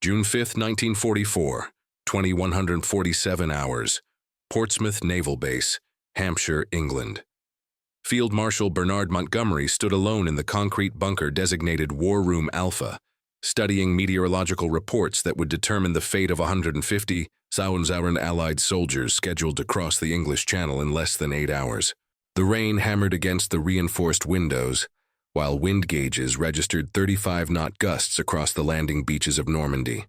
June 5, 1944, 2147 hours, Portsmouth Naval Base, Hampshire, England. Field Marshal Bernard Montgomery stood alone in the concrete bunker designated War Room Alpha, studying meteorological reports that would determine the fate of 150,000 Allied soldiers scheduled to cross the English Channel in less than 8 hours. The rain hammered against the reinforced windows, while wind gauges registered 35-knot gusts across the landing beaches of Normandy.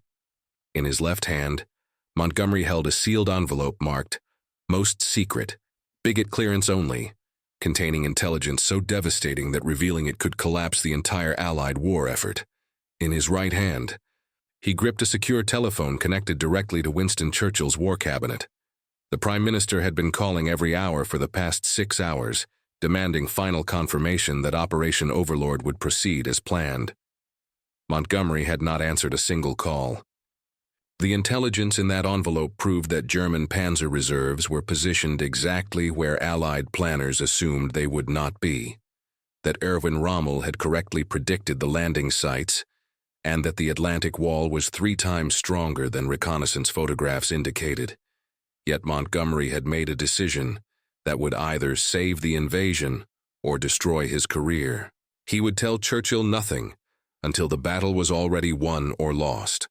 In his left hand, Montgomery held a sealed envelope marked, "Most Secret, Bigot Clearance Only," containing intelligence so devastating that revealing it could collapse the entire Allied war effort. In his right hand, he gripped a secure telephone connected directly to Winston Churchill's war cabinet. The Prime Minister had been calling every hour for the past 6 hours, demanding final confirmation that Operation Overlord would proceed as planned. Montgomery had not answered a single call. The intelligence in that envelope proved that German panzer reserves were positioned exactly where Allied planners assumed they would not be, that Erwin Rommel had correctly predicted the landing sites, and that the Atlantic Wall was 3 times stronger than reconnaissance photographs indicated. Yet Montgomery had made a decision that would either save the invasion or destroy his career. He would tell Churchill nothing until the battle was already won or lost.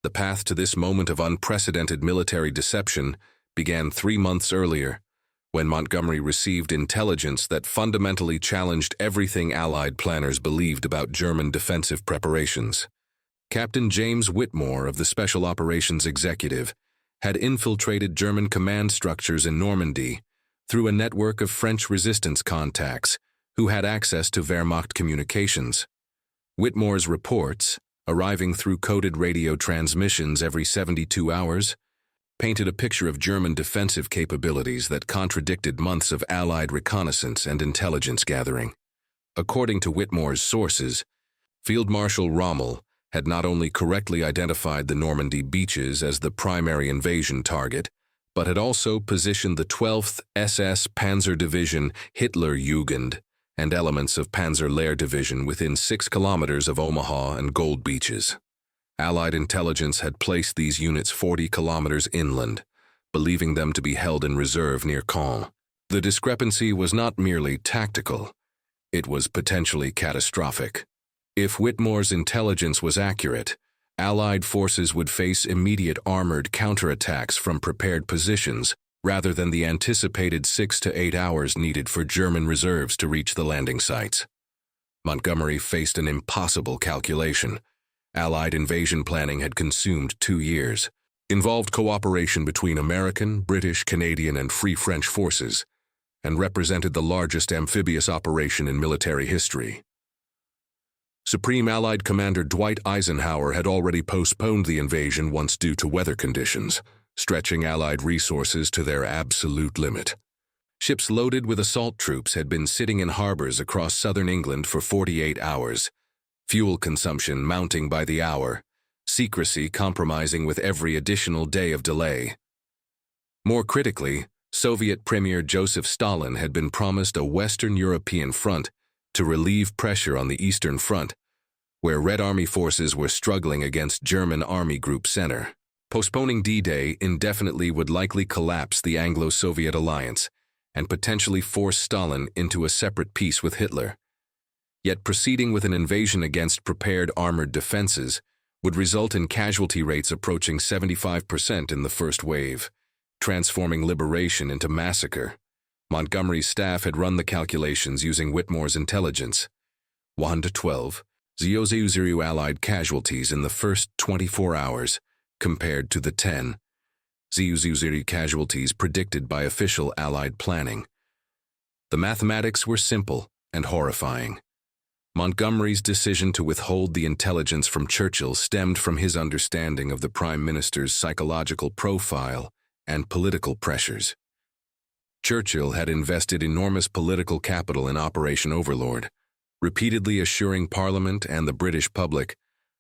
The path to this moment of unprecedented military deception began 3 months earlier, when Montgomery received intelligence that fundamentally challenged everything Allied planners believed about German defensive preparations. Captain James Whitmore of the Special Operations Executive had infiltrated German command structures in Normandy through a network of French resistance contacts who had access to Wehrmacht communications. Whitmore's reports, arriving through coded radio transmissions every 72 hours, painted a picture of German defensive capabilities that contradicted months of Allied reconnaissance and intelligence gathering. According to Whitmore's sources, Field Marshal Rommel had not only correctly identified the Normandy beaches as the primary invasion target, but had also positioned the 12th SS Panzer Division Hitlerjugend and elements of Panzerlehr Division within 6 kilometers of Omaha and Gold Beaches. Allied intelligence had placed these units 40 kilometers inland, believing them to be held in reserve near Caen. The discrepancy was not merely tactical, it was potentially catastrophic. If Whitmore's intelligence was accurate, Allied forces would face immediate armored counterattacks from prepared positions rather than the anticipated 6 to 8 hours needed for German reserves to reach the landing sites. Montgomery faced an impossible calculation. Allied invasion planning had consumed 2 years, involved cooperation between American, British, Canadian, and Free French forces, and represented the largest amphibious operation in military history. Supreme Allied Commander Dwight Eisenhower had already postponed the invasion once due to weather conditions, stretching Allied resources to their absolute limit. Ships loaded with assault troops had been sitting in harbors across southern England for 48 hours, fuel consumption mounting by the hour, secrecy compromising with every additional day of delay. More critically, Soviet Premier Joseph Stalin had been promised a Western European front to relieve pressure on the Eastern Front, where Red Army forces were struggling against German Army Group Center. Postponing D-Day indefinitely would likely collapse the Anglo-Soviet alliance and potentially force Stalin into a separate peace with Hitler. Yet proceeding with an invasion against prepared armored defenses would result in casualty rates approaching 75% in the first wave, transforming liberation into massacre. Montgomery's staff had run the calculations using Whitmore's intelligence. 1 to 12, 000 Allied casualties in the first 24 hours, compared to the 10, 000 casualties predicted by official Allied planning. The mathematics were simple and horrifying. Montgomery's decision to withhold the intelligence from Churchill stemmed from his understanding of the Prime Minister's psychological profile and political pressures. Churchill had invested enormous political capital in Operation Overlord, repeatedly assuring Parliament and the British public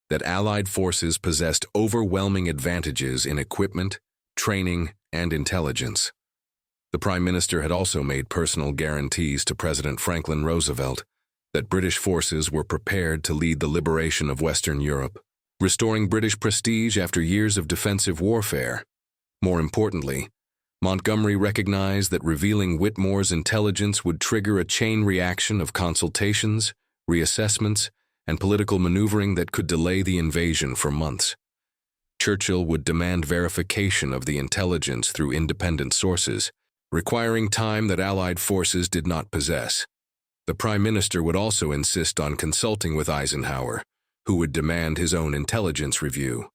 that Allied forces possessed overwhelming advantages in equipment, training, and intelligence. The Prime Minister had also made personal guarantees to President Franklin Roosevelt that British forces were prepared to lead the liberation of Western Europe. restoring British prestige after years of defensive warfare. More importantly, Montgomery recognized that revealing Whitmore's intelligence would trigger a chain reaction of consultations, reassessments, and political maneuvering that could delay the invasion for months. Churchill would demand verification of the intelligence through independent sources, requiring time that Allied forces did not possess. The Prime Minister would also insist on consulting with Eisenhower, who would demand his own intelligence review.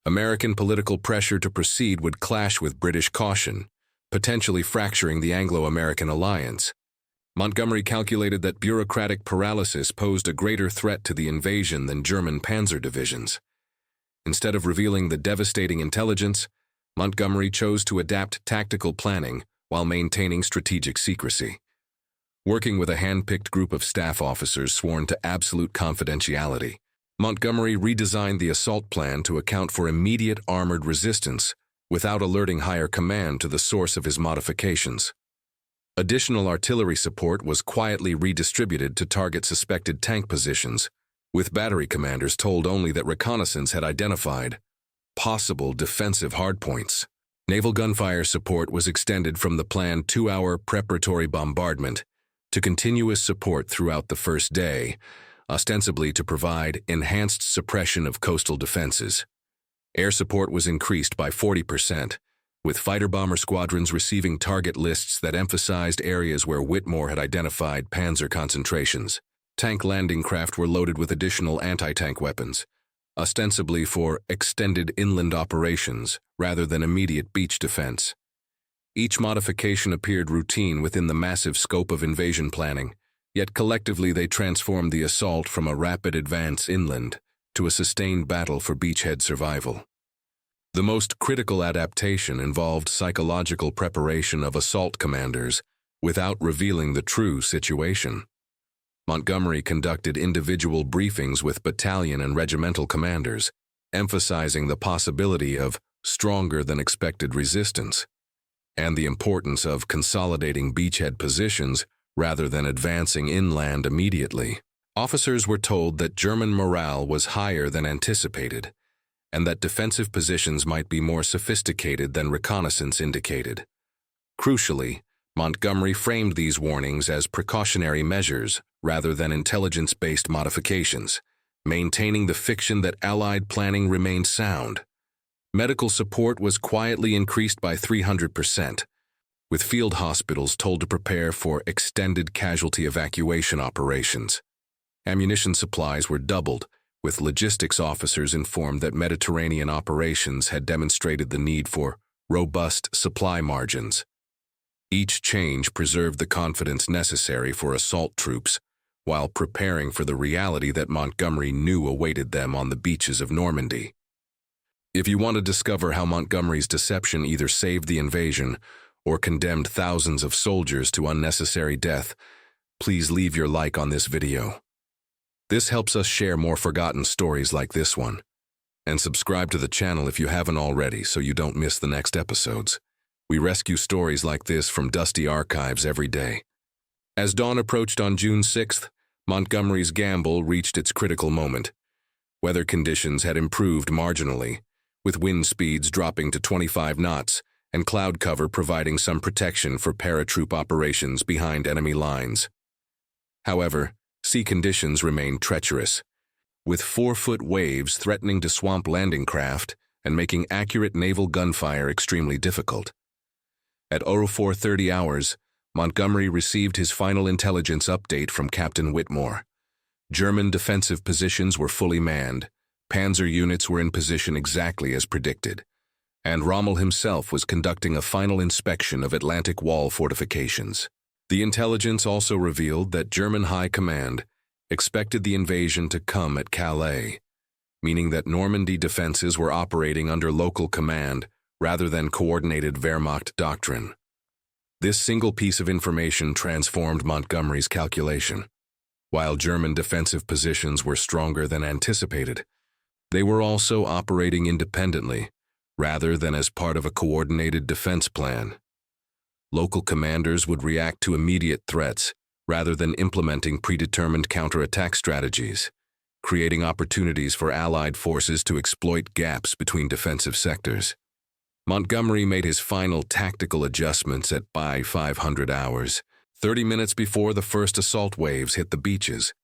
American political pressure to proceed would clash with British caution, potentially fracturing the Anglo-American alliance. Montgomery calculated that bureaucratic paralysis posed a greater threat to the invasion than German panzer divisions. Instead of revealing the devastating intelligence, Montgomery chose to adapt tactical planning while maintaining strategic secrecy. Working with a hand-picked group of staff officers sworn to absolute confidentiality, Montgomery redesigned the assault plan to account for immediate armored resistance without alerting higher command to the source of his modifications. Additional artillery support was quietly redistributed to target suspected tank positions, with battery commanders told only that reconnaissance had identified possible defensive hardpoints. Naval gunfire support was extended from the planned 2-hour preparatory bombardment to continuous support throughout the first day, ostensibly to provide enhanced suppression of coastal defenses. Air support was increased by 40%, with fighter-bomber squadrons receiving target lists that emphasized areas where Whitmore had identified panzer concentrations. Tank landing craft were loaded with additional anti-tank weapons, ostensibly for extended inland operations rather than immediate beach defense. Each modification appeared routine within the massive scope of invasion planning, yet collectively they transformed the assault from a rapid advance inland to a sustained battle for beachhead survival. The most critical adaptation involved psychological preparation of assault commanders without revealing the true situation. Montgomery conducted individual briefings with battalion and regimental commanders, emphasizing the possibility of stronger-than-expected resistance and the importance of consolidating beachhead positions rather than advancing inland immediately. Officers were told that German morale was higher than anticipated, and that defensive positions might be more sophisticated than reconnaissance indicated. Crucially, Montgomery framed these warnings as precautionary measures rather than intelligence-based modifications, maintaining the fiction that Allied planning remained sound. Medical support was quietly increased by 300%, with field hospitals told to prepare for extended casualty evacuation operations. Ammunition supplies were doubled, with logistics officers informed that Mediterranean operations had demonstrated the need for robust supply margins. Each change preserved the confidence necessary for assault troops, while preparing for the reality that Montgomery knew awaited them on the beaches of Normandy. If you want to discover how Montgomery's deception either saved the invasion or condemned thousands of soldiers to unnecessary death, please leave your like on this video. This helps us share more forgotten stories like this one. And subscribe to the channel if you haven't already so you don't miss the next episodes. We rescue stories like this from dusty archives every day. As dawn approached on June 6th, Montgomery's gamble reached its critical moment. Weather conditions had improved marginally, with wind speeds dropping to 25 knots and cloud cover providing some protection for paratroop operations behind enemy lines. However, sea conditions remained treacherous, with 4-foot waves threatening to swamp landing craft and making accurate naval gunfire extremely difficult. At 04:30 hours, Montgomery received his final intelligence update from Captain Whitmore. German defensive positions were fully manned, panzer units were in position exactly as predicted, and Rommel himself was conducting a final inspection of Atlantic Wall fortifications. The intelligence also revealed that German High Command expected the invasion to come at Calais, meaning that Normandy defenses were operating under local command rather than coordinated Wehrmacht doctrine. This single piece of information transformed Montgomery's calculation. While German defensive positions were stronger than anticipated, they were also operating independently, rather than as part of a coordinated defense plan. Local commanders would react to immediate threats, rather than implementing predetermined counterattack strategies, creating opportunities for Allied forces to exploit gaps between defensive sectors. Montgomery made his final tactical adjustments at by 500 hours, 30 minutes before the first assault waves hit the beaches.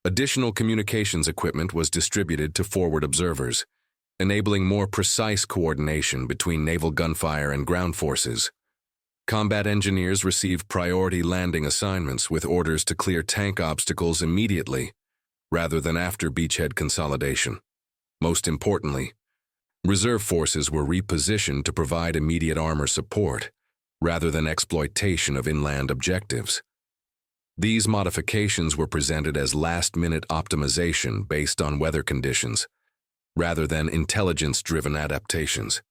Additional communications equipment was distributed to forward observers, enabling more precise coordination between naval gunfire and ground forces. Combat engineers received priority landing assignments with orders to clear tank obstacles immediately, rather than after beachhead consolidation. Most importantly, reserve forces were repositioned to provide immediate armor support, rather than exploitation of inland objectives. These modifications were presented as last-minute optimization based on weather conditions, rather than intelligence-driven adaptations,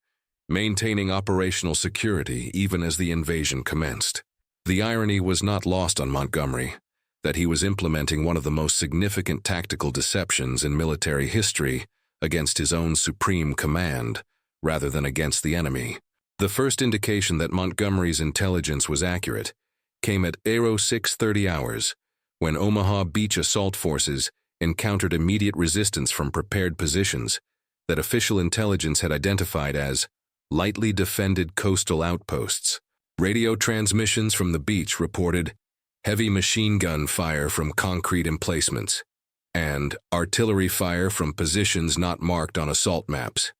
maintaining operational security even as the invasion commenced. The irony was not lost on Montgomery that he was implementing one of the most significant tactical deceptions in military history against his own supreme command, rather than against the enemy. The first indication that Montgomery's intelligence was accurate came at 0630 hours, when Omaha beach assault forces encountered immediate resistance from prepared positions that official intelligence had identified as lightly defended coastal outposts. Radio transmissions from the beach reported heavy machine gun fire from concrete emplacements and artillery fire from positions not marked on assault maps.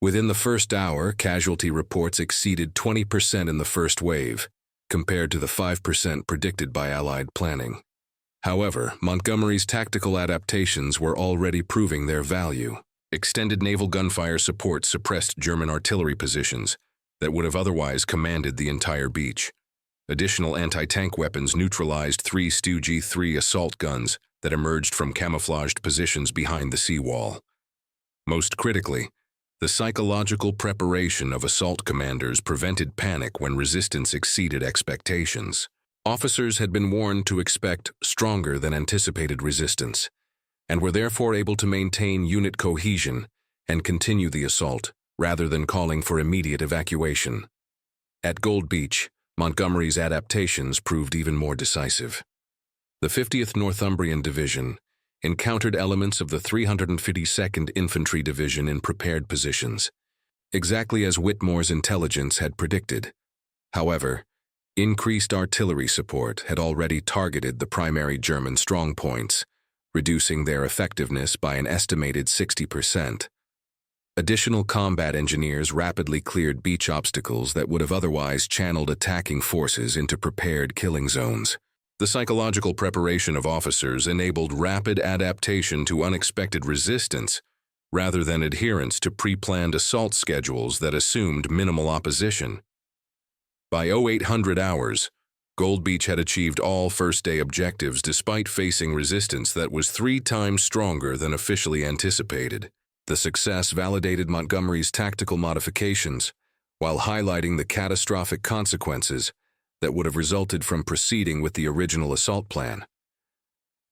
Within the first hour, casualty reports exceeded 20% in the first wave, compared to the 5% predicted by Allied planning. However, Montgomery's tactical adaptations were already proving their value. Extended naval gunfire support suppressed German artillery positions that would have otherwise commanded the entire beach. Additional anti-tank weapons neutralized 3 Stu-G3 assault guns that emerged from camouflaged positions behind the seawall. Most critically, the psychological preparation of assault commanders prevented panic when resistance exceeded expectations. Officers had been warned to expect stronger than anticipated resistance, and were therefore able to maintain unit cohesion and continue the assault, rather than calling for immediate evacuation. At Gold Beach, Montgomery's adaptations proved even more decisive. The 50th Northumbrian Division encountered elements of the 352nd Infantry Division in prepared positions, exactly as Whitmore's intelligence had predicted. However, increased artillery support had already targeted the primary German strongpoints, reducing their effectiveness by an estimated 60%. Additional combat engineers rapidly cleared beach obstacles that would have otherwise channeled attacking forces into prepared killing zones. The psychological preparation of officers enabled rapid adaptation to unexpected resistance, rather than adherence to pre-planned assault schedules that assumed minimal opposition. By 0800 hours, Gold Beach had achieved all first-day objectives despite facing resistance that was 3 times stronger than officially anticipated. The success validated Montgomery's tactical modifications, while highlighting the catastrophic consequences that would have resulted from proceeding with the original assault plan.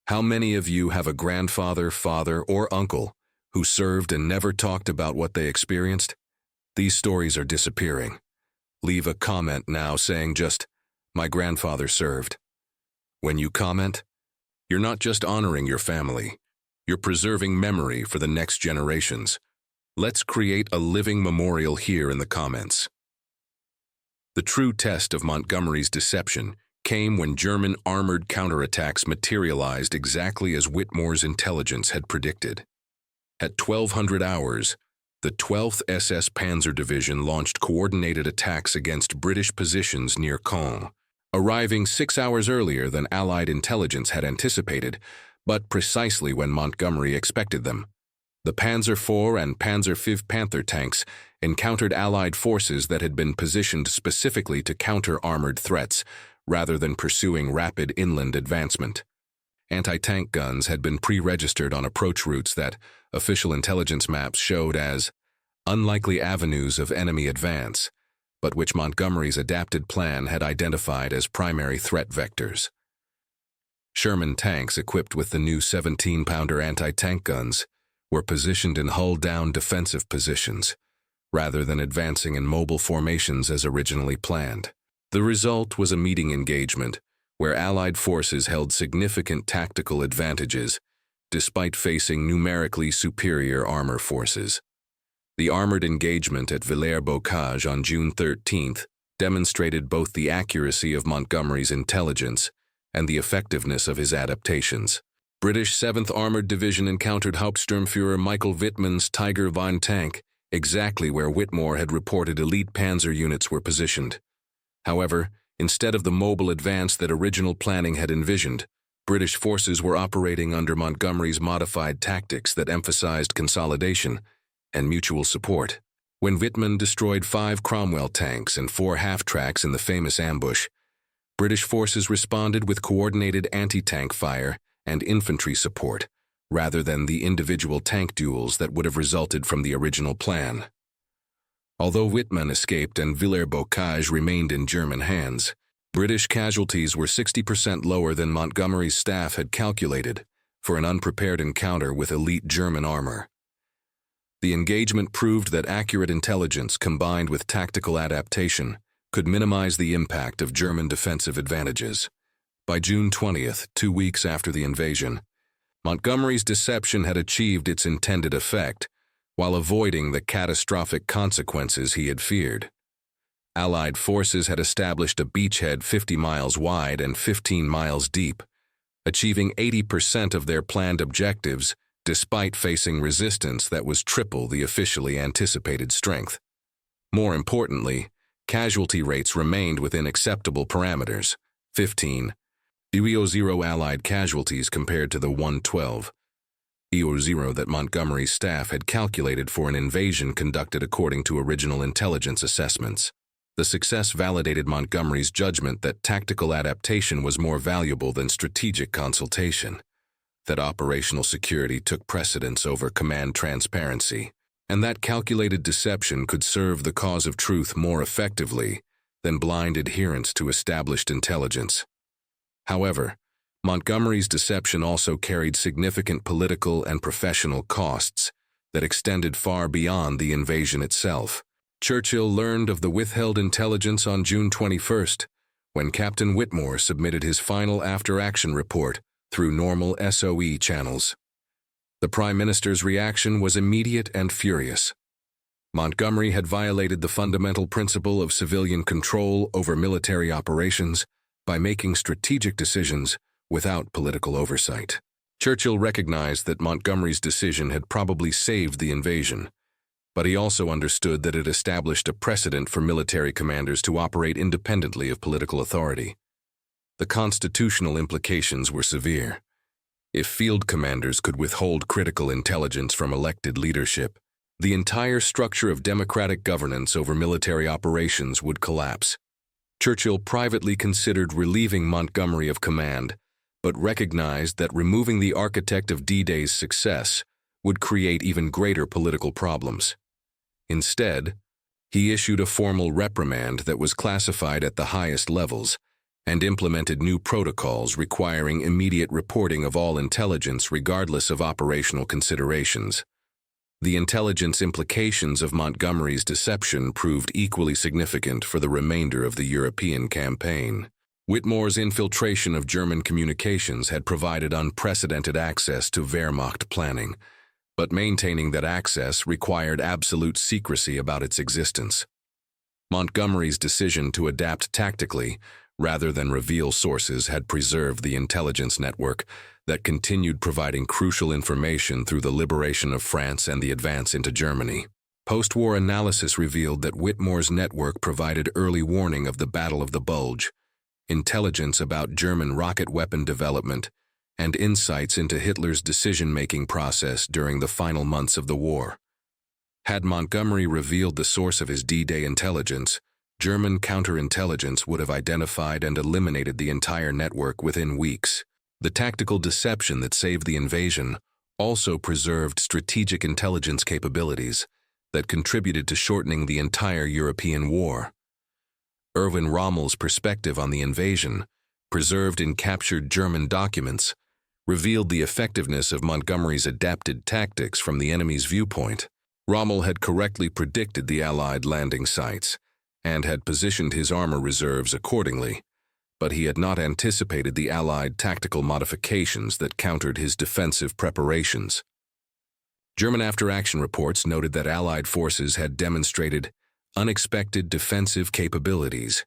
How many of you have a grandfather, father, or uncle who served and never talked about what they experienced? These stories are disappearing. Leave a comment now saying just, "My grandfather served." When you comment, you're not just honoring your family, you're preserving memory for the next generations. Let's create a living memorial here in the comments. The true test of Montgomery's deception came when German armored counterattacks materialized exactly as Whitmore's intelligence had predicted. At 1200 hours, the 12th SS Panzer Division launched coordinated attacks against British positions near Caen, arriving 6 hours earlier than Allied intelligence had anticipated, but precisely when Montgomery expected them. The Panzer IV and Panzer V Panther tanks encountered Allied forces that had been positioned specifically to counter armored threats, rather than pursuing rapid inland advancement. Anti-tank guns had been pre-registered on approach routes that official intelligence maps showed as unlikely avenues of enemy advance, but which Montgomery's adapted plan had identified as primary threat vectors. Sherman tanks equipped with the new 17-pounder anti-tank guns were positioned in hull-down defensive positions, rather than advancing in mobile formations as originally planned. The result was a meeting engagement where Allied forces held significant tactical advantages despite facing numerically superior armor forces. The armored engagement at Villers-Bocage on June 13th demonstrated both the accuracy of Montgomery's intelligence and the effectiveness of his adaptations. British 7th Armored Division encountered Hauptsturmführer Michael Wittmann's Tiger Vine tank exactly where Whitmore had reported elite panzer units were positioned. However, instead of the mobile advance that original planning had envisioned, British forces were operating under Montgomery's modified tactics that emphasized consolidation and mutual support. When Wittmann destroyed 5 Cromwell tanks and 4 half-tracks in the famous ambush, British forces responded with coordinated anti-tank fire and infantry support, rather than the individual tank duels that would have resulted from the original plan. Although Wittmann escaped and Villers-Bocage remained in German hands, British casualties were 60% lower than Montgomery's staff had calculated for an unprepared encounter with elite German armor. The engagement proved that accurate intelligence combined with tactical adaptation could minimize the impact of German defensive advantages. By June 20th, 2 weeks after the invasion, Montgomery's deception had achieved its intended effect while avoiding the catastrophic consequences he had feared. Allied forces had established a beachhead 50 miles wide and 15 miles deep, achieving 80% of their planned objectives despite facing resistance that was triple the officially anticipated strength. More importantly, casualty rates remained within acceptable parameters, 15 EO0 Allied casualties compared to the 112 EO0 that Montgomery's staff had calculated for an invasion conducted according to original intelligence assessments. The success validated Montgomery's judgment that tactical adaptation was more valuable than strategic consultation, that operational security took precedence over command transparency, and that calculated deception could serve the cause of truth more effectively than blind adherence to established intelligence. However, Montgomery's deception also carried significant political and professional costs that extended far beyond the invasion itself. Churchill learned of the withheld intelligence on June 21st, when Captain Whitmore submitted his final after-action report through normal SOE channels. The Prime Minister's reaction was immediate and furious. Montgomery had violated the fundamental principle of civilian control over military operations by making strategic decisions without political oversight. Churchill recognized that Montgomery's decision had probably saved the invasion, but he also understood that it established a precedent for military commanders to operate independently of political authority. The constitutional implications were severe. If field commanders could withhold critical intelligence from elected leadership, the entire structure of democratic governance over military operations would collapse. Churchill privately considered relieving Montgomery of command, but recognized that removing the architect of D-Day's success would create even greater political problems. Instead, he issued a formal reprimand that was classified at the highest levels and implemented new protocols requiring immediate reporting of all intelligence regardless of operational considerations. The intelligence implications of Montgomery's deception proved equally significant for the remainder of the European campaign. Whitmore's infiltration of German communications had provided unprecedented access to Wehrmacht planning, but maintaining that access required absolute secrecy about its existence. Montgomery's decision to adapt tactically rather than reveal sources had preserved the intelligence network that continued providing crucial information through the liberation of France and the advance into Germany. Post-war analysis revealed that Whitmore's network provided early warning of the Battle of the Bulge, intelligence about German rocket weapon development, and insights into Hitler's decision-making process during the final months of the war. Had Montgomery revealed the source of his D-Day intelligence, German counterintelligence would have identified and eliminated the entire network within weeks. The tactical deception that saved the invasion also preserved strategic intelligence capabilities that contributed to shortening the entire European war. Erwin Rommel's perspective on the invasion, preserved in captured German documents, revealed the effectiveness of Montgomery's adapted tactics from the enemy's viewpoint. Rommel had correctly predicted the Allied landing sites and had positioned his armor reserves accordingly, but he had not anticipated the Allied tactical modifications that countered his defensive preparations. German after-action reports noted that Allied forces had demonstrated unexpected defensive capabilities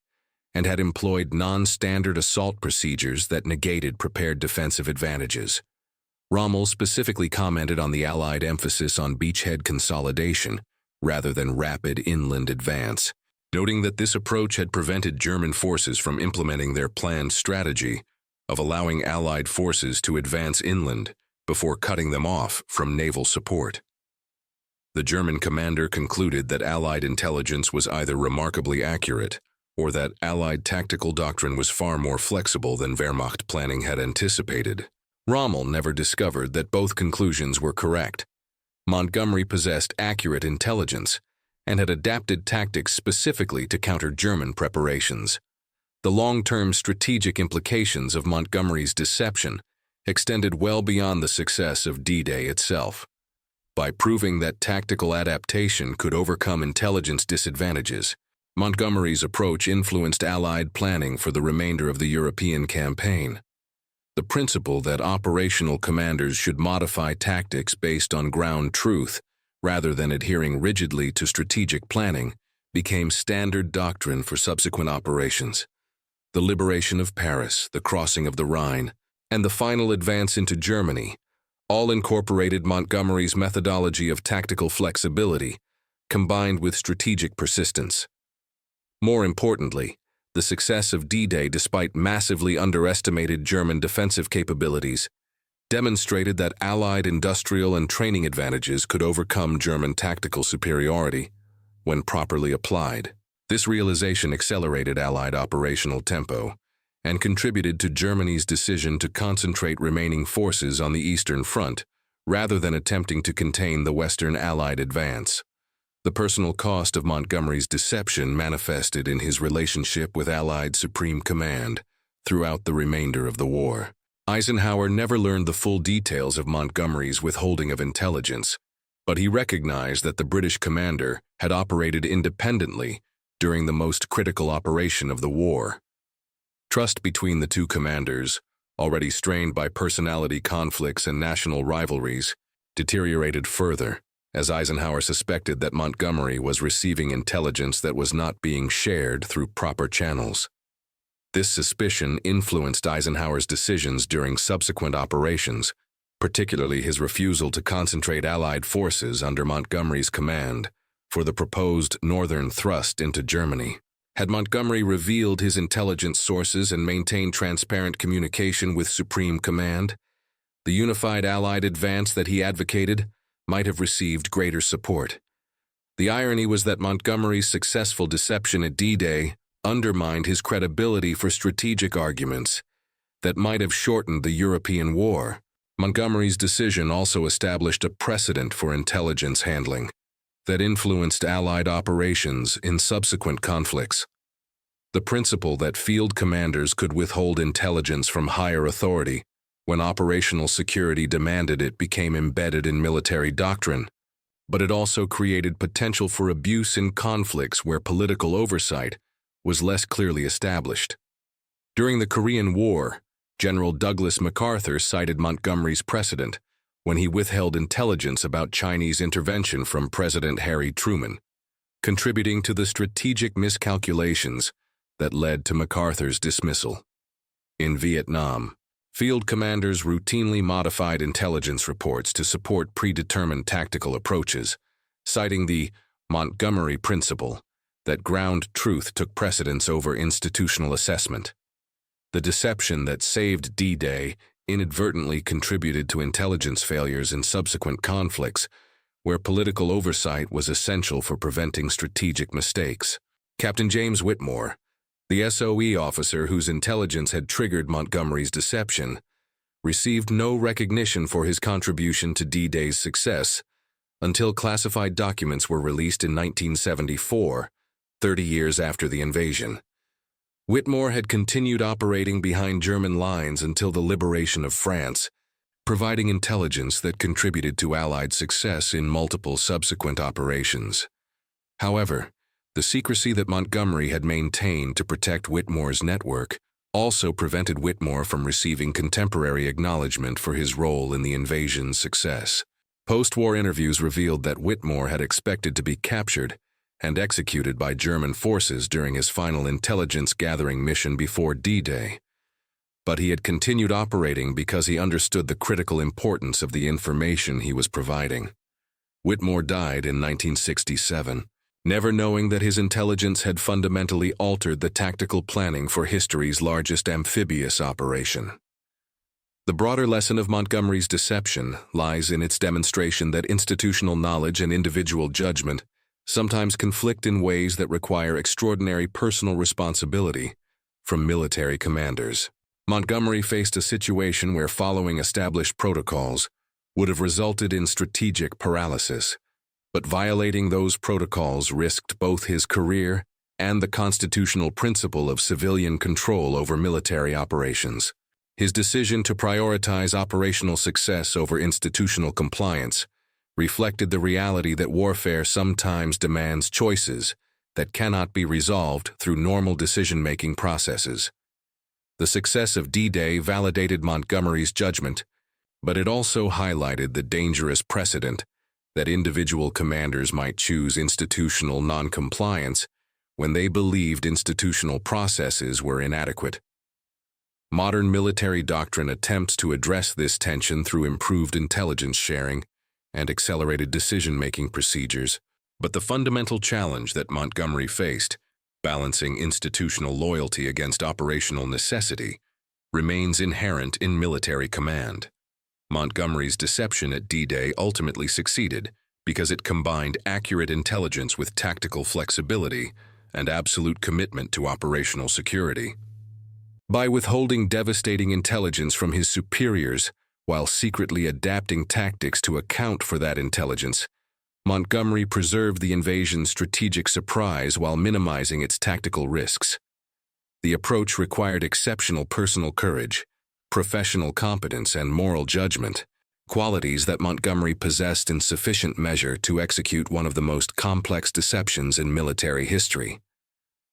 and had employed non-standard assault procedures that negated prepared defensive advantages. Rommel specifically commented on the Allied emphasis on beachhead consolidation rather than rapid inland advance, noting that this approach had prevented German forces from implementing their planned strategy of allowing Allied forces to advance inland before cutting them off from naval support. The German commander concluded that Allied intelligence was either remarkably accurate or that Allied tactical doctrine was far more flexible than Wehrmacht planning had anticipated. Rommel never discovered that both conclusions were correct. Montgomery possessed accurate intelligence and had adapted tactics specifically to counter German preparations. The long-term strategic implications of Montgomery's deception extended well beyond the success of D-Day itself. By proving that tactical adaptation could overcome intelligence disadvantages, Montgomery's approach influenced Allied planning for the remainder of the European campaign. The principle that operational commanders should modify tactics based on ground truth rather than adhering rigidly to strategic planning became standard doctrine for subsequent operations. The liberation of Paris, the crossing of the Rhine, and the final advance into Germany all incorporated Montgomery's methodology of tactical flexibility combined with strategic persistence. More importantly, the success of D-Day, despite massively underestimated German defensive capabilities, demonstrated that Allied industrial and training advantages could overcome German tactical superiority when properly applied. This realization accelerated Allied operational tempo and contributed to Germany's decision to concentrate remaining forces on the Eastern Front rather than attempting to contain the Western Allied advance. The personal cost of Montgomery's deception manifested in his relationship with Allied Supreme Command throughout the remainder of the war. Eisenhower never learned the full details of Montgomery's withholding of intelligence, but he recognized that the British commander had operated independently during the most critical operation of the war. Trust between the two commanders, already strained by personality conflicts and national rivalries, deteriorated further, as Eisenhower suspected that Montgomery was receiving intelligence that was not being shared through proper channels. This suspicion influenced Eisenhower's decisions during subsequent operations, particularly his refusal to concentrate Allied forces under Montgomery's command for the proposed northern thrust into Germany. Had Montgomery revealed his intelligence sources and maintained transparent communication with Supreme Command, the unified Allied advance that he advocated might have received greater support. The irony was that Montgomery's successful deception at D-Day undermined his credibility for strategic arguments that might have shortened the European war. Montgomery's decision also established a precedent for intelligence handling that influenced Allied operations in subsequent conflicts. The principle that field commanders could withhold intelligence from higher authority when operational security demanded it became embedded in military doctrine, but it also created potential for abuse in conflicts where political oversight was less clearly established. During the Korean War, General Douglas MacArthur cited Montgomery's precedent when he withheld intelligence about Chinese intervention from President Harry Truman, contributing to the strategic miscalculations that led to MacArthur's dismissal. In Vietnam, field commanders routinely modified intelligence reports to support predetermined tactical approaches, citing the Montgomery principle that ground truth took precedence over institutional assessment. The deception that saved D-Day inadvertently contributed to intelligence failures in subsequent conflicts, where political oversight was essential for preventing strategic mistakes. Captain James Whitmore, the SOE officer whose intelligence had triggered Montgomery's deception, received no recognition for his contribution to D-Day's success until classified documents were released in 1974, 30 years after the invasion. Whitmore had continued operating behind German lines until the liberation of France, providing intelligence that contributed to Allied success in multiple subsequent operations. However, the secrecy that Montgomery had maintained to protect Whitmore's network also prevented Whitmore from receiving contemporary acknowledgement for his role in the invasion's success. Post-war interviews revealed that Whitmore had expected to be captured and executed by German forces during his final intelligence-gathering mission before D-Day. But he had continued operating because he understood the critical importance of the information he was providing. Whitmore died in 1967, never knowing that his intelligence had fundamentally altered the tactical planning for history's largest amphibious operation. The broader lesson of Montgomery's deception lies in its demonstration that institutional knowledge and individual judgment sometimes conflict in ways that require extraordinary personal responsibility from military commanders. Montgomery faced a situation where following established protocols would have resulted in strategic paralysis, but violating those protocols risked both his career and the constitutional principle of civilian control over military operations. His decision to prioritize operational success over institutional compliance reflected the reality that warfare sometimes demands choices that cannot be resolved through normal decision-making processes. The success of D-Day validated Montgomery's judgment, but it also highlighted the dangerous precedent that individual commanders might choose institutional non-compliance when they believed institutional processes were inadequate. Modern military doctrine attempts to address this tension through improved intelligence sharing and accelerated decision-making procedures, but the fundamental challenge that Montgomery faced, balancing institutional loyalty against operational necessity, remains inherent in military command. Montgomery's deception at D-Day ultimately succeeded because it combined accurate intelligence with tactical flexibility and absolute commitment to operational security. By withholding devastating intelligence from his superiors while secretly adapting tactics to account for that intelligence, Montgomery preserved the invasion's strategic surprise while minimizing its tactical risks. The approach required exceptional personal courage, professional competence, and moral judgment, qualities that Montgomery possessed in sufficient measure to execute one of the most complex deceptions in military history.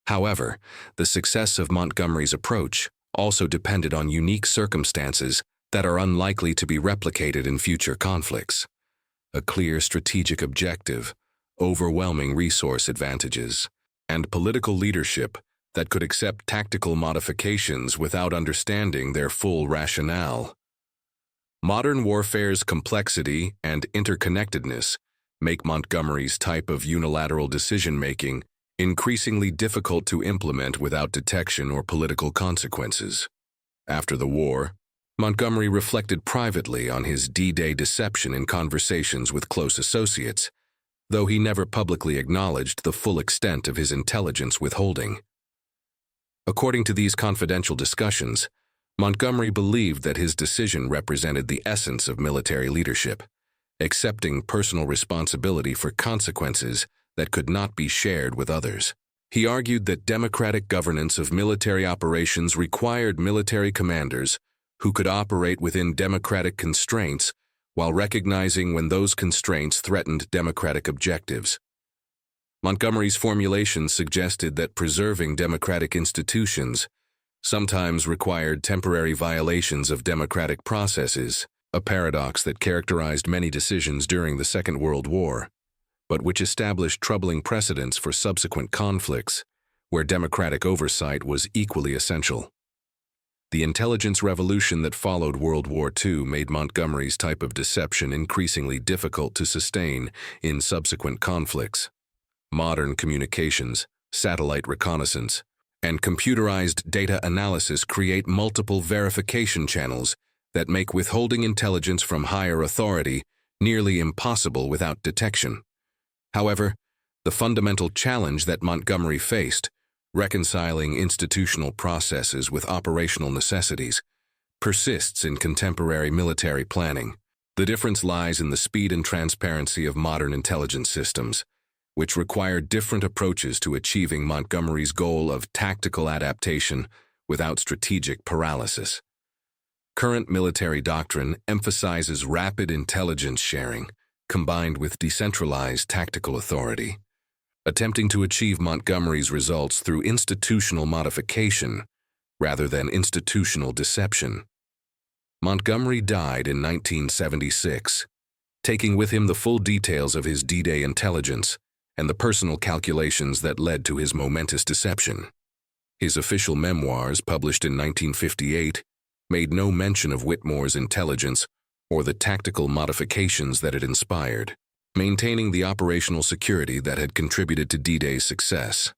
However, the success of Montgomery's approach also depended on unique circumstances that are unlikely to be replicated in future conflicts. A clear strategic objective, overwhelming resource advantages, and political leadership that could accept tactical modifications without understanding their full rationale. Modern warfare's complexity and interconnectedness make Montgomery's type of unilateral decision-making increasingly difficult to implement without detection or political consequences. After the war, Montgomery reflected privately on his D-Day deception in conversations with close associates, though he never publicly acknowledged the full extent of his intelligence withholding. According to these confidential discussions, Montgomery believed that his decision represented the essence of military leadership, accepting personal responsibility for consequences that could not be shared with others. He argued that democratic governance of military operations required military commanders who could operate within democratic constraints while recognizing when those constraints threatened democratic objectives. Montgomery's formulation suggested that preserving democratic institutions sometimes required temporary violations of democratic processes, a paradox that characterized many decisions during the Second World War, but which established troubling precedents for subsequent conflicts where democratic oversight was equally essential. The intelligence revolution that followed World War II made Montgomery's type of deception increasingly difficult to sustain in subsequent conflicts. Modern communications, satellite reconnaissance, and computerized data analysis create multiple verification channels that make withholding intelligence from higher authority nearly impossible without detection. However, the fundamental challenge that Montgomery faced, reconciling institutional processes with operational necessities, persists in contemporary military planning. The difference lies in the speed and transparency of modern intelligence systems, which require different approaches to achieving Montgomery's goal of tactical adaptation without strategic paralysis. Current military doctrine emphasizes rapid intelligence sharing, combined with decentralized tactical authority. Attempting to achieve Montgomery's results through institutional modification rather than institutional deception. Montgomery died in 1976, taking with him the full details of his D-Day intelligence and the personal calculations that led to his momentous deception. His official memoirs, published in 1958, made no mention of Whitmore's intelligence or the tactical modifications that it inspired, maintaining the operational security that had contributed to D-Day's success.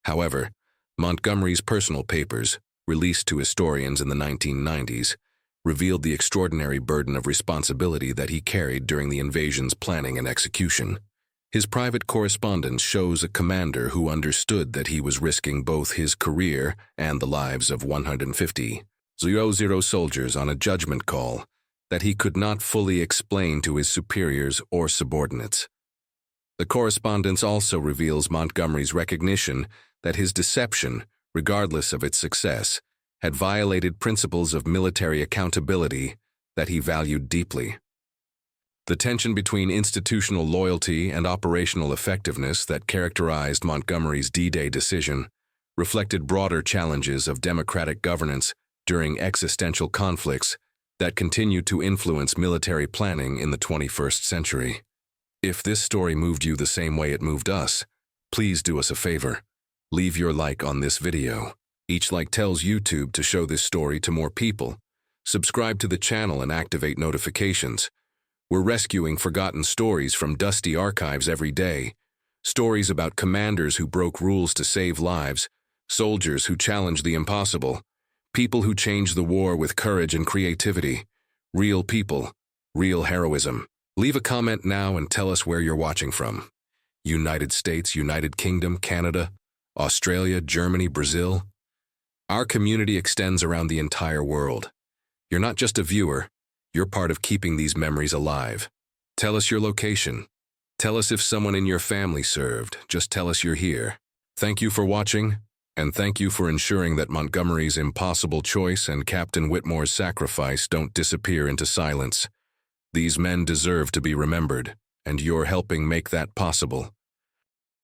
However, Montgomery's personal papers, released to historians in the 1990s, revealed the extraordinary burden of responsibility that he carried during the invasion's planning and execution. His private correspondence shows a commander who understood that he was risking both his career and the lives of 150,000 soldiers on a judgment call that he could not fully explain to his superiors or subordinates. The correspondence also reveals Montgomery's recognition that his deception, regardless of its success, had violated principles of military accountability that he valued deeply. The tension between institutional loyalty and operational effectiveness that characterized Montgomery's D-Day decision reflected broader challenges of democratic governance during existential conflicts that continue to influence military planning in the 21st century. If this story moved you the same way it moved us, please do us a favor. Leave your like on this video. Each like tells YouTube to show this story to more people. Subscribe to the channel and activate notifications. We're rescuing forgotten stories from dusty archives every day. Stories about commanders who broke rules to save lives, soldiers who challenged the impossible, people who changed the war with courage and creativity. Real people, real heroism. Leave a comment now and tell us where you're watching from. United States, United Kingdom, Canada, Australia, Germany, Brazil. Our community extends around the entire world. You're not just a viewer, you're part of keeping these memories alive. Tell us your location. Tell us if someone in your family served. Just tell us you're here. Thank you for watching, and thank you for ensuring that Montgomery's impossible choice and Captain Whitmore's sacrifice don't disappear into silence. These men deserve to be remembered, and you're helping make that possible.